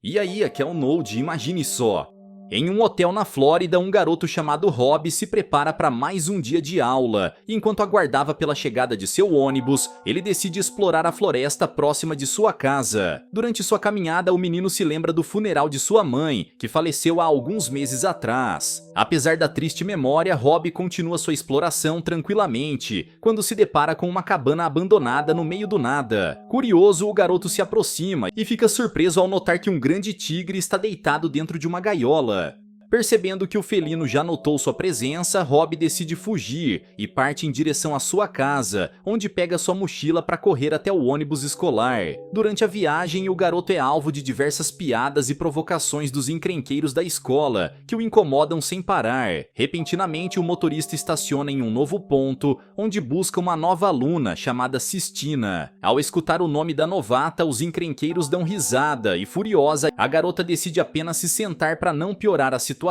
E aí, aqui é o Node, imagine só. Em um hotel na Flórida, um garoto chamado Rob se prepara para mais um dia de aula. Enquanto aguardava pela chegada de seu ônibus, ele decide explorar a floresta próxima de sua casa. Durante sua caminhada, o menino se lembra do funeral de sua mãe, que faleceu há alguns meses atrás. Apesar da triste memória, Rob continua sua exploração tranquilamente, quando se depara com uma cabana abandonada no meio do nada. Curioso, o garoto se aproxima e fica surpreso ao notar que um grande tigre está deitado dentro de uma gaiola. Percebendo que o felino já notou sua presença, Rob decide fugir e parte em direção à sua casa, onde pega sua mochila para correr até o ônibus escolar. Durante a viagem, o garoto é alvo de diversas piadas e provocações dos encrenqueiros da escola, que o incomodam sem parar. Repentinamente, o motorista estaciona em um novo ponto, onde busca uma nova aluna chamada Sistina. Ao escutar o nome da novata, os encrenqueiros dão risada e, furiosa, a garota decide apenas se sentar para não piorar a situação.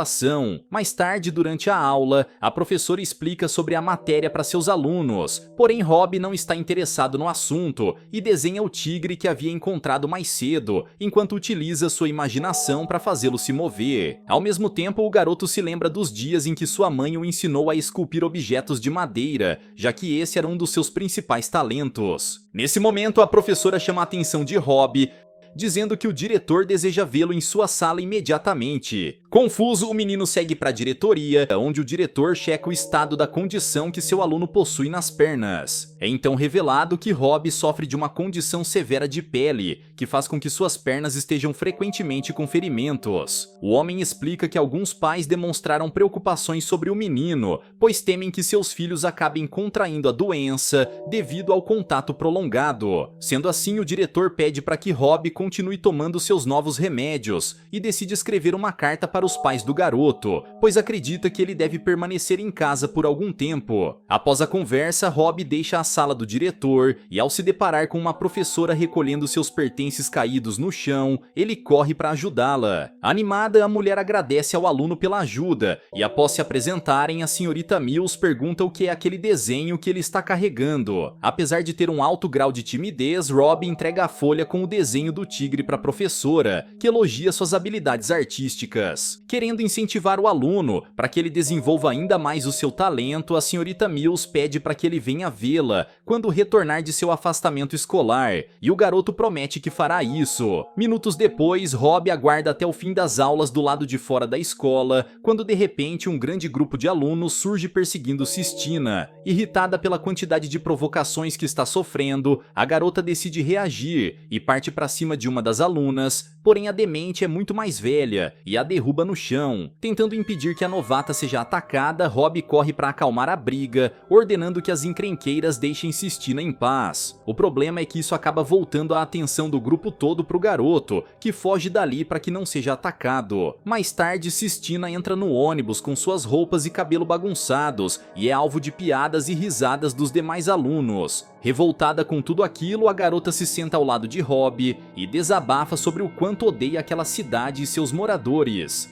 Mais tarde, durante a aula, a professora explica sobre a matéria para seus alunos, porém Rob não está interessado no assunto e desenha o tigre que havia encontrado mais cedo, enquanto utiliza sua imaginação para fazê-lo se mover. Ao mesmo tempo, o garoto se lembra dos dias em que sua mãe o ensinou a esculpir objetos de madeira, já que esse era um dos seus principais talentos. Nesse momento, a professora chama a atenção de Rob, dizendo que o diretor deseja vê-lo em sua sala imediatamente. Confuso, o menino segue para a diretoria, onde o diretor checa o estado da condição que seu aluno possui nas pernas. É então revelado que Rob sofre de uma condição severa de pele, que faz com que suas pernas estejam frequentemente com ferimentos. O homem explica que alguns pais demonstraram preocupações sobre o menino, pois temem que seus filhos acabem contraindo a doença devido ao contato prolongado. Sendo assim, o diretor pede para que Rob continue tomando seus novos remédios e decide escrever uma carta para os pais do garoto, pois acredita que ele deve permanecer em casa por algum tempo. Após a conversa, Rob deixa a sala do diretor e, ao se deparar com uma professora recolhendo seus pertences caídos no chão, ele corre para ajudá-la. Animada, a mulher agradece ao aluno pela ajuda e, após se apresentarem, a senhorita Mills pergunta o que é aquele desenho que ele está carregando. Apesar de ter um alto grau de timidez, Rob entrega a folha com o desenho do tigre para a professora, que elogia suas habilidades artísticas. Querendo incentivar o aluno para que ele desenvolva ainda mais o seu talento, a senhorita Mills pede para que ele venha vê-la quando retornar de seu afastamento escolar, e o garoto promete que fará isso. Minutos depois, Rob aguarda até o fim das aulas do lado de fora da escola, quando de repente um grande grupo de alunos surge perseguindo Sistina. Irritada pela quantidade de provocações que está sofrendo, a garota decide reagir e parte para cima de uma das alunas, porém a demente é muito mais velha e a derruba no chão. Tentando impedir que a novata seja atacada, Rob corre para acalmar a briga, ordenando que as encrenqueiras deixem Sistina em paz. O problema é que isso acaba voltando a atenção do grupo todo pro garoto, que foge dali para que não seja atacado. Mais tarde, Sistina entra no ônibus com suas roupas e cabelo bagunçados e é alvo de piadas e risadas dos demais alunos. Revoltada com tudo aquilo, a garota se senta ao lado de Rob e desabafa sobre o quanto odeia aquela cidade e seus moradores.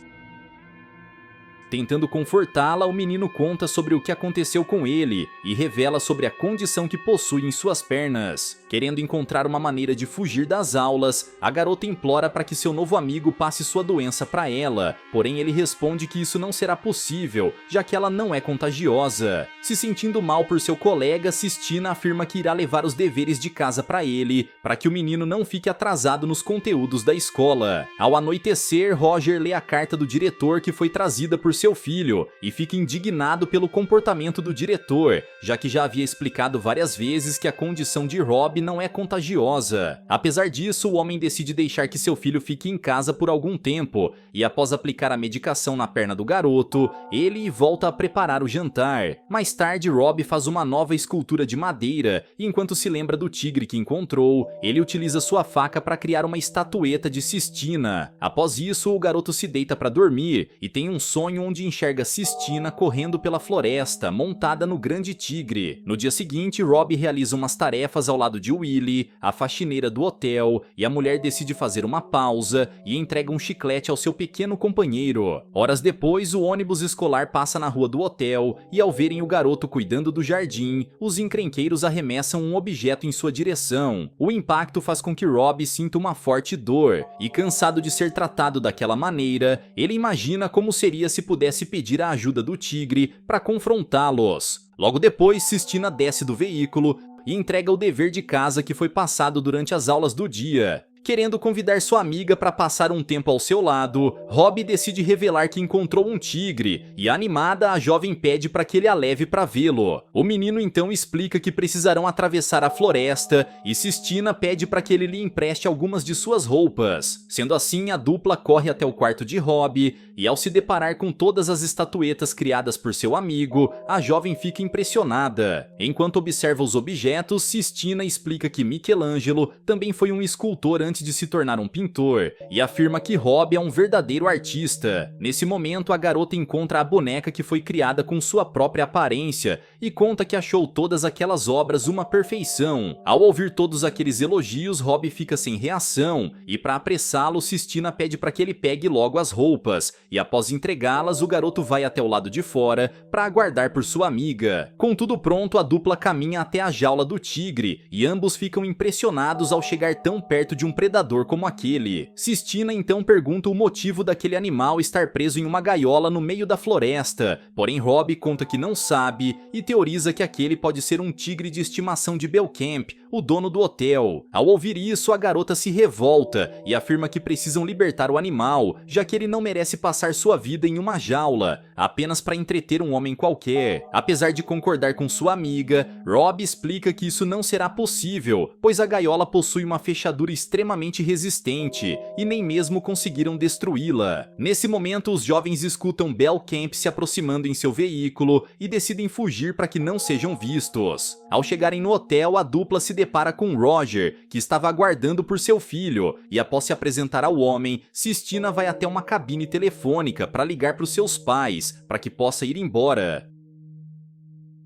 Tentando confortá-la, o menino conta sobre o que aconteceu com ele e revela sobre a condição que possui em suas pernas. Querendo encontrar uma maneira de fugir das aulas, a garota implora para que seu novo amigo passe sua doença para ela, porém ele responde que isso não será possível, já que ela não é contagiosa. Se sentindo mal por seu colega, Sistina afirma que irá levar os deveres de casa para ele, para que o menino não fique atrasado nos conteúdos da escola. Ao anoitecer, Roger lê a carta do diretor que foi trazida por seu filho e fica indignado pelo comportamento do diretor, já que já havia explicado várias vezes que a condição de Rob não é contagiosa. Apesar disso, o homem decide deixar que seu filho fique em casa por algum tempo e, após aplicar a medicação na perna do garoto, ele volta a preparar o jantar. Mais tarde, Rob faz uma nova escultura de madeira e, enquanto se lembra do tigre que encontrou, ele utiliza sua faca para criar uma estatueta de Sistina. Após isso, o garoto se deita para dormir e tem um sonho onde enxerga Sistina correndo pela floresta, montada no grande tigre. No dia seguinte, Rob realiza umas tarefas ao lado de de Willie, a faxineira do hotel, e a mulher decide fazer uma pausa e entrega um chiclete ao seu pequeno companheiro. Horas depois, o ônibus escolar passa na rua do hotel e, ao verem o garoto cuidando do jardim, os encrenqueiros arremessam um objeto em sua direção. O impacto faz com que Rob sinta uma forte dor e, cansado de ser tratado daquela maneira, ele imagina como seria se pudesse pedir a ajuda do tigre para confrontá-los. Logo depois, Sistina desce do veículo e entrega o dever de casa que foi passado durante as aulas do dia. Querendo convidar sua amiga para passar um tempo ao seu lado, Rob decide revelar que encontrou um tigre e, animada, a jovem pede para que ele a leve para vê-lo. O menino então explica que precisarão atravessar a floresta e Sistina pede para que ele lhe empreste algumas de suas roupas. Sendo assim, a dupla corre até o quarto de Rob e, ao se deparar com todas as estatuetas criadas por seu amigo, a jovem fica impressionada. Enquanto observa os objetos, Sistina explica que Michelangelo também foi um escultor antes de se tornar um pintor, e afirma que Rob é um verdadeiro artista. Nesse momento, a garota encontra a boneca que foi criada com sua própria aparência e conta que achou todas aquelas obras uma perfeição. Ao ouvir todos aqueles elogios, Rob fica sem reação e, para apressá-lo, Sistina pede para que ele pegue logo as roupas, e após entregá-las, o garoto vai até o lado de fora para aguardar por sua amiga. Com tudo pronto, a dupla caminha até a jaula do tigre e ambos ficam impressionados ao chegar tão perto de um predador como aquele. Sistina então pergunta o motivo daquele animal estar preso em uma gaiola no meio da floresta, porém Rob conta que não sabe e teoriza que aquele pode ser um tigre de estimação de Belcamp, o dono do hotel. Ao ouvir isso, a garota se revolta e afirma que precisam libertar o animal, já que ele não merece passar sua vida em uma jaula, apenas para entreter um homem qualquer. Apesar de concordar com sua amiga, Rob explica que isso não será possível, pois a gaiola possui uma fechadura extremamente resistente e nem mesmo conseguiram destruí-la. Nesse momento, os jovens escutam Belcamp se aproximando em seu veículo e decidem fugir para que não sejam vistos. Ao chegarem no hotel, a dupla se depara com Roger, que estava aguardando por seu filho, e após se apresentar ao homem, Sistina vai até uma cabine telefônica para ligar para os seus pais, para que possa ir embora.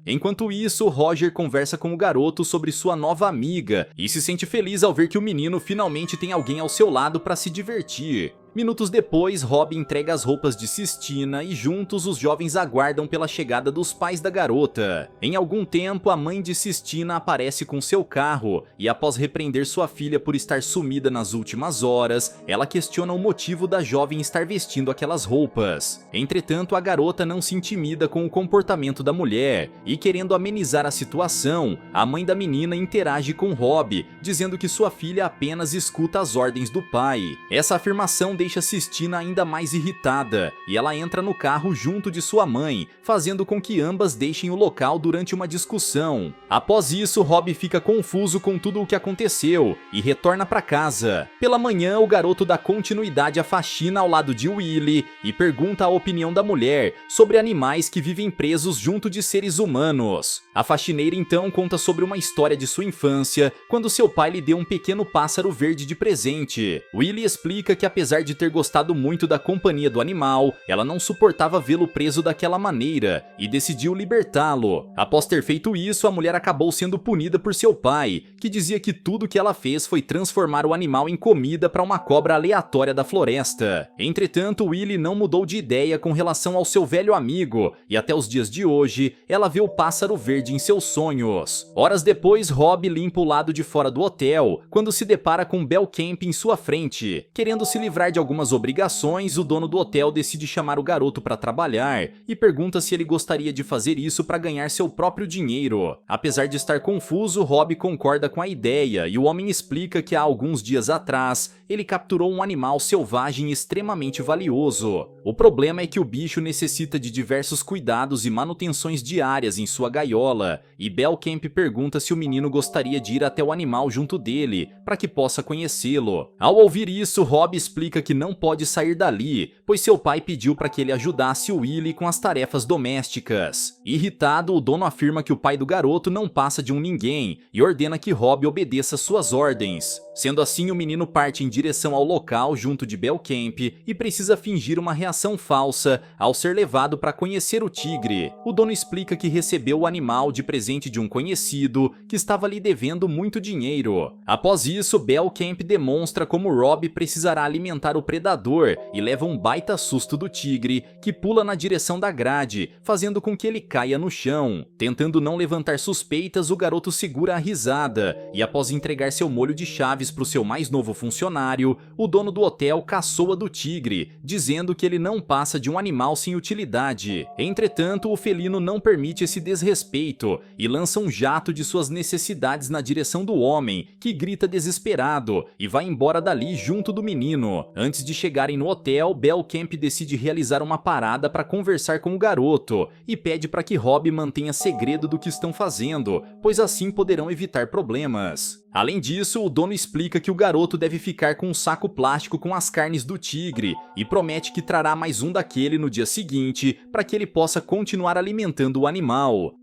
Enquanto isso, Roger conversa com o garoto sobre sua nova amiga e se sente feliz ao ver que o menino finalmente tem alguém ao seu lado para se divertir. Minutos depois, Rob entrega as roupas de Sistina e juntos os jovens aguardam pela chegada dos pais da garota. Em algum tempo, a mãe de Sistina aparece com seu carro e, após repreender sua filha por estar sumida nas últimas horas, ela questiona o motivo da jovem estar vestindo aquelas roupas. Entretanto, a garota não se intimida com o comportamento da mulher e, querendo amenizar a situação, a mãe da menina interage com Rob, dizendo que sua filha apenas escuta as ordens do pai. Essa afirmação deixa Sistina ainda mais irritada e ela entra no carro junto de sua mãe, fazendo com que ambas deixem o local durante uma discussão. Após isso, Rob fica confuso com tudo o que aconteceu e retorna para casa. Pela manhã, o garoto dá continuidade à faxina ao lado de Willie e pergunta a opinião da mulher sobre animais que vivem presos junto de seres humanos. A faxineira então conta sobre uma história de sua infância, quando seu pai lhe deu um pequeno pássaro verde de presente. Willie explica que, apesar de ter gostado muito da companhia do animal, ela não suportava vê-lo preso daquela maneira e decidiu libertá-lo. Após ter feito isso, a mulher acabou sendo punida por seu pai, que dizia que tudo que ela fez foi transformar o animal em comida para uma cobra aleatória da floresta. Entretanto, Willie não mudou de ideia com relação ao seu velho amigo e até os dias de hoje, ela vê o pássaro verde em seus sonhos. Horas depois, Rob limpa o lado de fora do hotel, quando se depara com Belcamp em sua frente. Querendo se livrar de algumas obrigações, o dono do hotel decide chamar o garoto para trabalhar e pergunta se ele gostaria de fazer isso para ganhar seu próprio dinheiro. Apesar de estar confuso, Rob concorda com a ideia e o homem explica que há alguns dias atrás ele capturou um animal selvagem extremamente valioso. O problema é que o bicho necessita de diversos cuidados e manutenções diárias em sua gaiola, e Belcamp pergunta se o menino gostaria de ir até o animal junto dele, para que possa conhecê-lo. Ao ouvir isso, Rob explica que não pode sair dali, pois seu pai pediu para que ele ajudasse o Willie com as tarefas domésticas. Irritado, o dono afirma que o pai do garoto não passa de um ninguém e ordena que Rob obedeça suas ordens. Sendo assim, o menino parte em direção ao local junto de Belcamp e precisa fingir uma reação falsa ao ser levado para conhecer o tigre. O dono explica que recebeu o animal de presente de um conhecido que estava lhe devendo muito dinheiro. Após isso, Belcamp demonstra como Rob precisará alimentar o predador e leva um baita susto do tigre, que pula na direção da grade, fazendo com que ele caia no chão. Tentando não levantar suspeitas, o garoto segura a risada e, após entregar seu molho de chaves para o seu mais novo funcionário, o dono do hotel caçoa do tigre, dizendo que ele não passa de um animal sem utilidade. Entretanto, o felino não permite esse desrespeito e lança um jato de suas necessidades na direção do homem, que grita desesperado e vai embora dali junto do menino. Antes de chegarem no hotel, Belcamp decide realizar uma parada para conversar com o garoto e pede para que Rob mantenha segredo do que estão fazendo, pois assim poderão evitar problemas. Além disso, o dono explica que o garoto deve ficar com um saco plástico com as carnes do tigre e promete que trará mais um daquele no dia seguinte para que ele possa continuar alimentando o animal.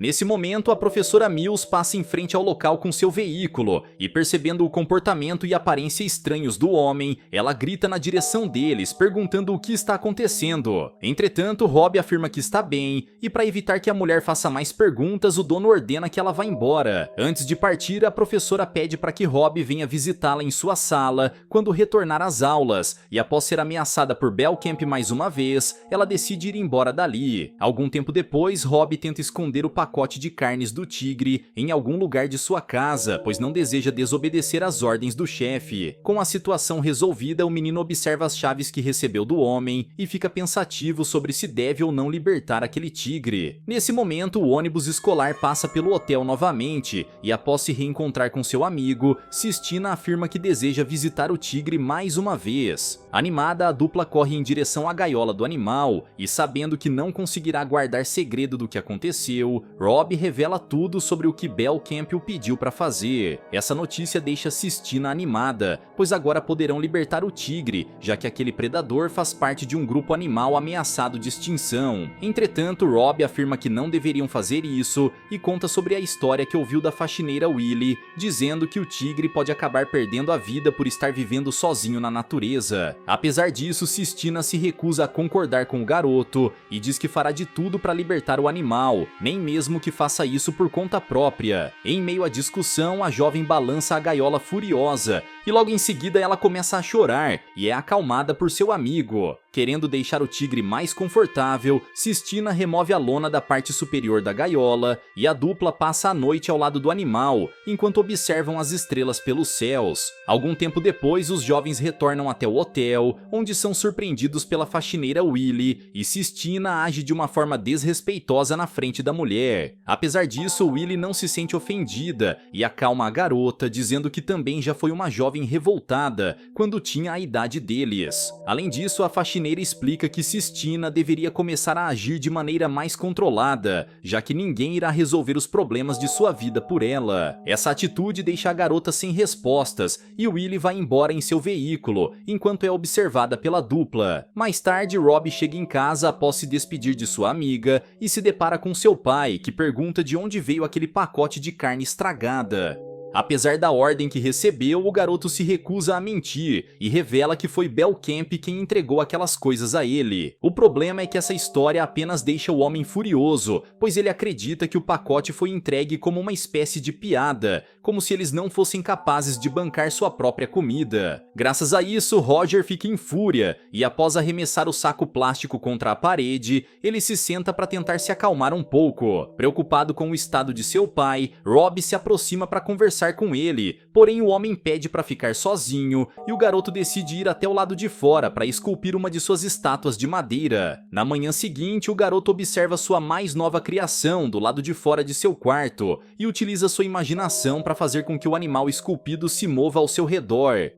Nesse momento, a professora Mills passa em frente ao local com seu veículo e, percebendo o comportamento e aparência estranhos do homem, ela grita na direção deles, perguntando o que está acontecendo. Entretanto, Rob afirma que está bem e, para evitar que a mulher faça mais perguntas, o dono ordena que ela vá embora. Antes de partir, a professora pede para que Rob venha visitá-la em sua sala quando retornar às aulas e, após ser ameaçada por Belcamp mais uma vez, ela decide ir embora dali. Algum tempo depois, Rob tenta esconder o pacote de carnes do tigre em algum lugar de sua casa, pois não deseja desobedecer às ordens do chefe. Com a situação resolvida, o menino observa as chaves que recebeu do homem e fica pensativo sobre se deve ou não libertar aquele tigre. Nesse momento, o ônibus escolar passa pelo hotel novamente e, após se reencontrar com seu amigo, Sistina afirma que deseja visitar o tigre mais uma vez. Animada, a dupla corre em direção à gaiola do animal e, sabendo que não conseguirá guardar segredo do que aconteceu, Rob revela tudo sobre o que Belcamp o pediu para fazer. Essa notícia deixa Sistina animada, pois agora poderão libertar o tigre, já que aquele predador faz parte de um grupo animal ameaçado de extinção. Entretanto, Rob afirma que não deveriam fazer isso e conta sobre a história que ouviu da faxineira Willie, dizendo que o tigre pode acabar perdendo a vida por estar vivendo sozinho na natureza. Apesar disso, Sistina se recusa a concordar com o garoto e diz que fará de tudo para libertar o animal, nem mesmo que faça isso por conta própria. Em meio à discussão, a jovem balança a gaiola furiosa e logo em seguida ela começa a chorar e é acalmada por seu amigo. Querendo deixar o tigre mais confortável, Sistina remove a lona da parte superior da gaiola e a dupla passa a noite ao lado do animal, enquanto observam as estrelas pelos céus. Algum tempo depois, os jovens retornam até o hotel, onde são surpreendidos pela faxineira Willie, e Sistina age de uma forma desrespeitosa na frente da mulher. Apesar disso, Willie não se sente ofendida e acalma a garota, dizendo que também já foi uma jovem revoltada quando tinha a idade deles. Além disso, a faxineira explica que Sistina deveria começar a agir de maneira mais controlada, já que ninguém irá resolver os problemas de sua vida por ela. Essa atitude deixa a garota sem respostas e Willie vai embora em seu veículo, enquanto é observada pela dupla. Mais tarde, Rob chega em casa após se despedir de sua amiga e se depara com seu pai, que pergunta de onde veio aquele pacote de carne estragada. Apesar da ordem que recebeu, o garoto se recusa a mentir e revela que foi Belcamp quem entregou aquelas coisas a ele. O problema é que essa história apenas deixa o homem furioso, pois ele acredita que o pacote foi entregue como uma espécie de piada, como se eles não fossem capazes de bancar sua própria comida. Graças a isso, Roger fica em fúria e, após arremessar o saco plástico contra a parede, ele se senta para tentar se acalmar um pouco. Preocupado com o estado de seu pai, Rob se aproxima para conversar com ele, porém o homem pede para ficar sozinho e o garoto decide ir até o lado de fora para esculpir uma de suas estátuas de madeira. Na manhã seguinte, o garoto observa sua mais nova criação do lado de fora de seu quarto e utiliza sua imaginação para fazer com que o animal esculpido se mova ao seu redor.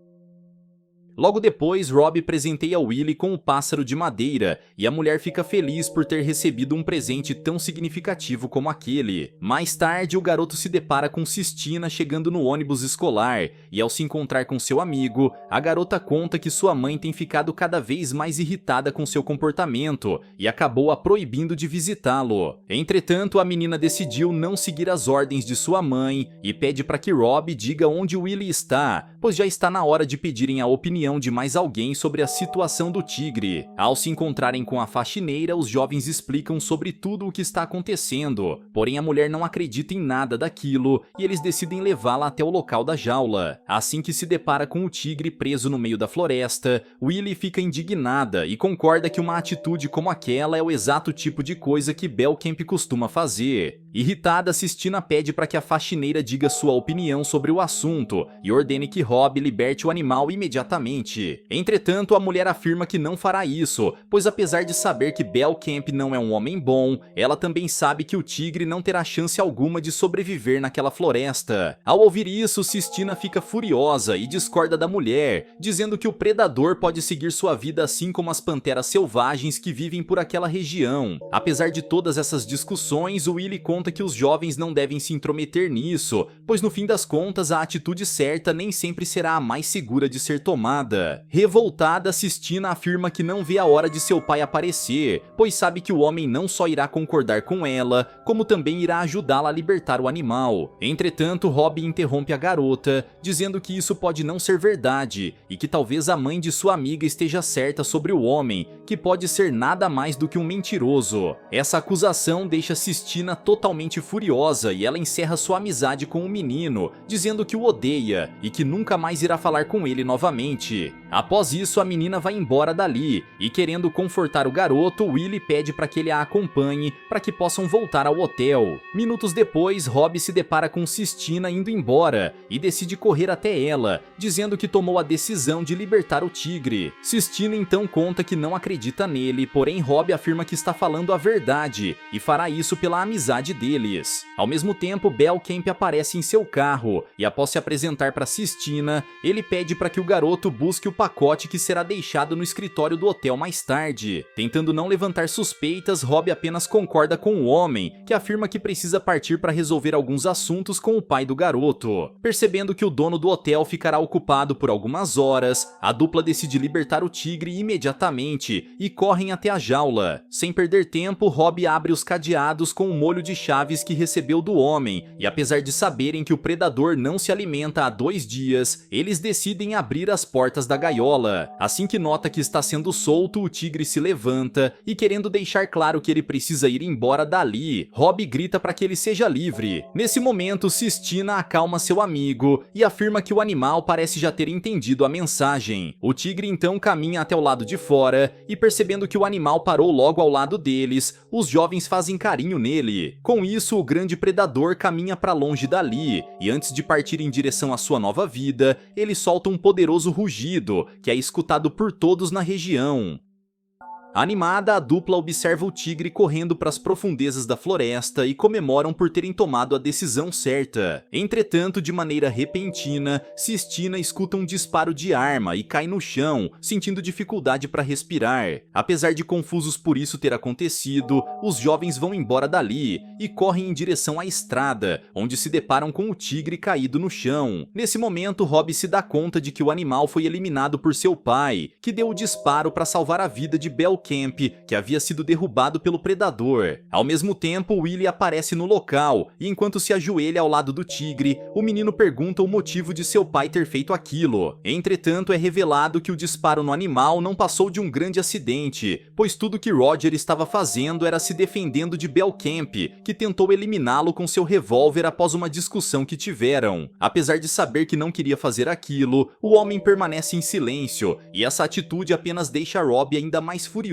Logo depois, Rob presenteia Willie com o pássaro de madeira e a mulher fica feliz por ter recebido um presente tão significativo como aquele. Mais tarde, o garoto se depara com Sistina chegando no ônibus escolar e ao se encontrar com seu amigo, a garota conta que sua mãe tem ficado cada vez mais irritada com seu comportamento e acabou a proibindo de visitá-lo. Entretanto, a menina decidiu não seguir as ordens de sua mãe e pede para que Rob diga onde Willie está, pois já está na hora de pedirem a opinião de mais alguém sobre a situação do tigre. Ao se encontrarem com a faxineira, os jovens explicam sobre tudo o que está acontecendo, porém a mulher não acredita em nada daquilo e eles decidem levá-la até o local da jaula. Assim que se depara com o tigre preso no meio da floresta, Willie fica indignada e concorda que uma atitude como aquela é o exato tipo de coisa que Belcamp costuma fazer. Irritada, Sistina pede para que a faxineira diga sua opinião sobre o assunto e ordene que Rob liberte o animal imediatamente. Entretanto, a mulher afirma que não fará isso, pois apesar de saber que Belcamp não é um homem bom, ela também sabe que o tigre não terá chance alguma de sobreviver naquela floresta. Ao ouvir isso, Sistina fica furiosa e discorda da mulher, dizendo que o predador pode seguir sua vida assim como as panteras selvagens que vivem por aquela região. Apesar de todas essas discussões, Willie conta que os jovens não devem se intrometer nisso, pois no fim das contas a atitude certa nem sempre será a mais segura de ser tomada. Revoltada, Sistina afirma que não vê a hora de seu pai aparecer, pois sabe que o homem não só irá concordar com ela, como também irá ajudá-la a libertar o animal. Entretanto, Rob interrompe a garota, dizendo que isso pode não ser verdade, e que talvez a mãe de sua amiga esteja certa sobre o homem, que pode ser nada mais do que um mentiroso. Essa acusação deixa Sistina totalmente furiosa e ela encerra sua amizade com o menino, dizendo que o odeia e que nunca mais irá falar com ele novamente. Após isso, a menina vai embora dali e, querendo confortar o garoto, Willie pede para que ele a acompanhe para que possam voltar ao hotel. Minutos depois, Rob se depara com Sistina indo embora e decide correr até ela, dizendo que tomou a decisão de libertar o tigre. Sistina então conta que não acredita nele, porém Rob afirma que está falando a verdade e fará isso pela amizade deles. Ao mesmo tempo, Belcamp aparece em seu carro e, após se apresentar para Sistina, ele pede para que o garoto busque o pacote que será deixado no escritório do hotel mais tarde. Tentando não levantar suspeitas, Rob apenas concorda com o homem, que afirma que precisa partir para resolver alguns assuntos com o pai do garoto. Percebendo que o dono do hotel ficará ocupado por algumas horas, a dupla decide libertar o tigre imediatamente e correm até a jaula. Sem perder tempo, Rob abre os cadeados com o molho de chaves que recebeu do homem, e apesar de saberem que o predador não se alimenta há 2 dias, eles decidem abrir as portas da gaiola. Assim que nota que está sendo solto, o tigre se levanta e, querendo deixar claro que ele precisa ir embora dali, Rob grita para que ele seja livre. Nesse momento, Sistina acalma seu amigo e afirma que o animal parece já ter entendido a mensagem. O tigre então caminha até o lado de fora e, percebendo que o animal parou logo ao lado deles, os jovens fazem carinho nele. Com isso, o grande predador caminha para longe dali e, antes de partir em direção à sua nova vida, ele solta um poderoso rugido que é escutado por todos na região. Animada, a dupla observa o tigre correndo para as profundezas da floresta e comemoram por terem tomado a decisão certa. Entretanto, de maneira repentina, Sistina escuta um disparo de arma e cai no chão, sentindo dificuldade para respirar. Apesar de confusos por isso ter acontecido, os jovens vão embora dali e correm em direção à estrada, onde se deparam com o tigre caído no chão. Nesse momento, Rob se dá conta de que o animal foi eliminado por seu pai, que deu o disparo para salvar a vida de Belcamp, que havia sido derrubado pelo predador. Ao mesmo tempo, Willie aparece no local e, enquanto se ajoelha ao lado do tigre, o menino pergunta o motivo de seu pai ter feito aquilo. Entretanto, é revelado que o disparo no animal não passou de um grande acidente, pois tudo que Roger estava fazendo era se defendendo de Belcamp, que tentou eliminá-lo com seu revólver após uma discussão que tiveram. Apesar de saber que não queria fazer aquilo, o homem permanece em silêncio, e essa atitude apenas deixa Rob ainda mais furioso.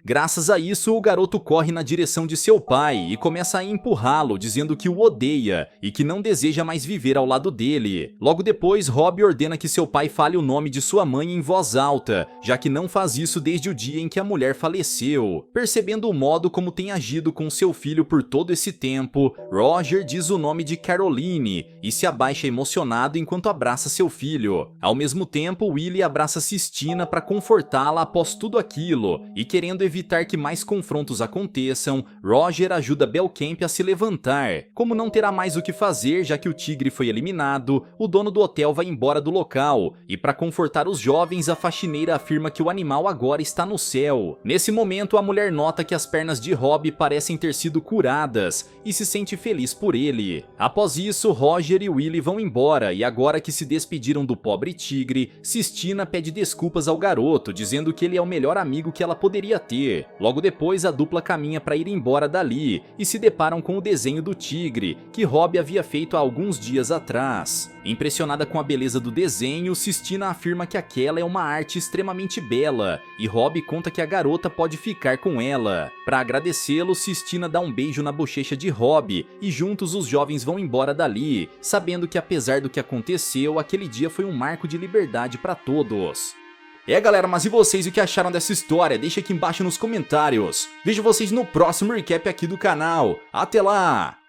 Graças a isso, o garoto corre na direção de seu pai e começa a empurrá-lo, dizendo que o odeia e que não deseja mais viver ao lado dele. Logo depois, Rob ordena que seu pai fale o nome de sua mãe em voz alta, já que não faz isso desde o dia em que a mulher faleceu. Percebendo o modo como tem agido com seu filho por todo esse tempo, Roger diz o nome de Caroline e se abaixa emocionado enquanto abraça seu filho. Ao mesmo tempo, Willie abraça Sistina para confortá-la após tudo aquilo, e querendo evitar que mais confrontos aconteçam, Roger ajuda Belcamp a se levantar. Como não terá mais o que fazer já que o tigre foi eliminado, o dono do hotel vai embora do local, e para confortar os jovens, a faxineira afirma que o animal agora está no céu. Nesse momento, a mulher nota que as pernas de Rob parecem ter sido curadas e se sente feliz por ele. Após isso, Roger e Willie vão embora, e agora que se despediram do pobre tigre, Sistina pede desculpas ao garoto, dizendo que ele é o melhor amigo que ela poderia ter. Logo depois, a dupla caminha para ir embora dali e se deparam com o desenho do tigre que Rob havia feito há alguns dias atrás. Impressionada com a beleza do desenho, Sistina afirma que aquela é uma arte extremamente bela e Rob conta que a garota pode ficar com ela. Para agradecê-lo, Sistina dá um beijo na bochecha de Rob e juntos os jovens vão embora dali, sabendo que apesar do que aconteceu, aquele dia foi um marco de liberdade para todos. Galera, mas e vocês, o que acharam dessa história? Deixa aqui embaixo nos comentários. Vejo vocês no próximo recap aqui do canal. Até lá!